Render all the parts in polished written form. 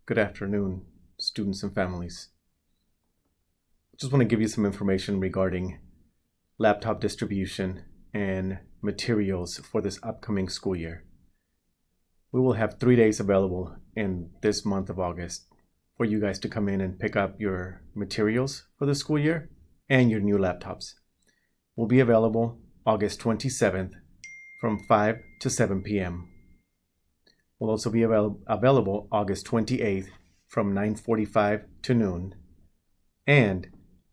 Good afternoon, students and families. Just want to give you some information regarding laptop distribution and materials for this upcoming school year. We will have 3 days available in this month of August for you guys to come in and pick up your materials for the school year and your new laptops. Will be available August 27th from 5 to 7 p.m. Will also be available August 28th from 9:45 to noon, and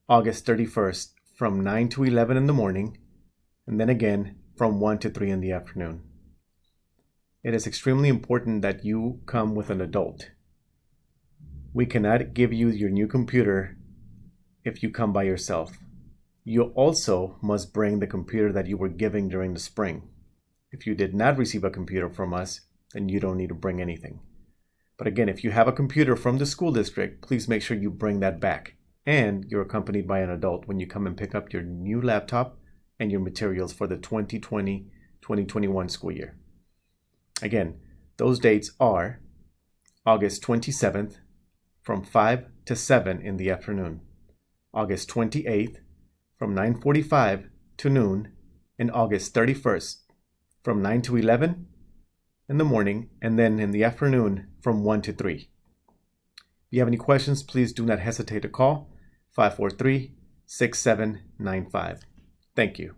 August 31st from 9 to 11 in the morning, and then again from 1 to 3 in the afternoon. It is extremely important that you come with an adult. We cannot give you your new computer if you come by yourself. You also must bring the computer that you were giving during the spring. If you did not receive a computer from us, then you don't need to bring anything. But again, if you have a computer from the school district, please make sure you bring that back. And you're accompanied by an adult when you come and pick up your new laptop and your materials for the 2020-2021 school year. Again, those dates are August 27th from 5 to 7 in the afternoon, August 28th from 9:45 to noon, and August 31st from 9 to 11 in the morning, and then in the afternoon from 1 to 3. If you have any questions, please do not hesitate to call 543-6795. Thank you.